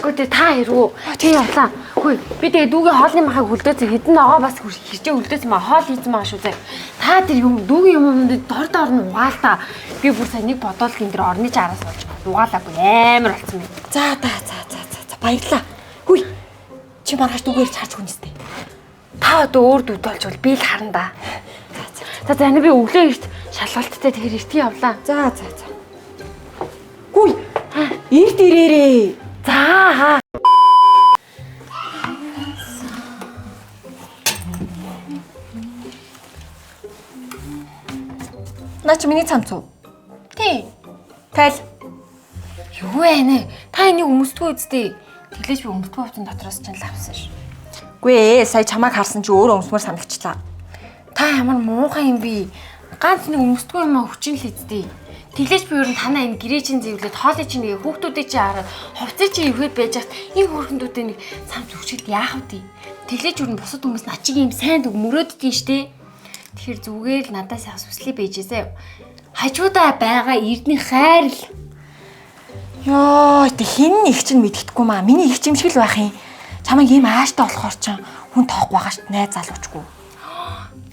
Үгүй тэ та хэрүү. Тий явлаа. Хөөе би тэгээ дүүгийн хоолны махыг хөлдөөс хэдэн ногоо бас хэрчээ хөлдөөс маа хоол хийсэн маа шүү зэ. Та тэр юм дүүгийн юмд дор нь угаал та. Би бүр санийг бодоол гин тэр орны чараас болж угаалаагүй амар болсон юм. За баярлаа. Хөөе. Чи маргааш дүүгээр чарж хүнэстэй. Та одоо өөр дүүд болж бол би л харна да. За би өглөө эрт шалгалттай тэгэхээр эртээ явлаа. За. Хөөе. Эрт ирээрээ. За. Наач миний цамцуу. Тий. Тайл. Юу вэ нэ? Та энийг өмсдгөө үздэй. Тэглэж би өмсдгөө хөвтөн дотроос ч л авсан ш. Гүй ээ, сая чамайг харсан чи өөрөө өмсмөр санагчлаа. Та ямар муухай юм бэ? Ганц нэг өмсдгөө юм хүчин л үздэй. Тэглэж би ер нь танаа энэ гэрээ чинь зэвлээд хоолой чинь нэг хүүхдүүдээ чи хараад хувцас чи ивгээд байж хат энэ хөрхөндүүдээ нэг цамц өгчихэд яах вэ? Тэглэж ер нь бусад хүмүүс начиг юм сайн үг мөрөөддөг штэ. Тэгэхээр зүгээр л надаас яс хүслээ байжээсэ. Хажуудаа байгаа эрдний хайр л. Йоо, тэ хин их чинь мэддэхгүй маа. Миний их юм шиг л байх юм. Чамайг ийм ааштай болохоор ч хүн тоохгүй байгаа шүү дээ. Найз залуучгүй.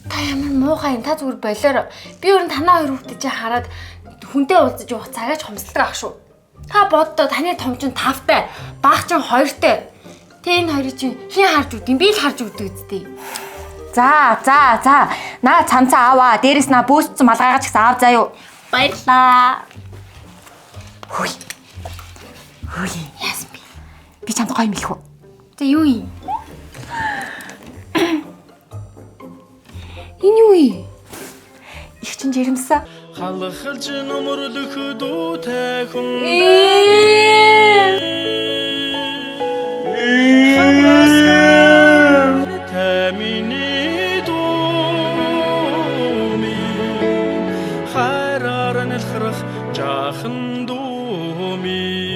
Та ямар муухай юм. Та зүгээр болоор. Би ер нь танаа хоёр хүүхдээ чи хараад хүнтэй уулзаж явах цагаач хомсолдог ах шүү. Та боддоо таны том чинь 5-тай, баах чинь 2-тай. Тэ энэ хоёрыг чинь хин харж үдин би л харж үддэг үстэй. За. Наа цамцаа аваа. Дээрээс наа бөөсцэн малгайгач гэсэн аав заа юу. Баярлаа. Хөөе. Яасан бэ? Би чамд гоё юм хэлэх үү? За юу юм? Энэ юу юм? Их чинь жирэмсэн. Халахалж номорлох дүүтэй хүн. Тамины дууми хараар нэлхрах жахан дууми.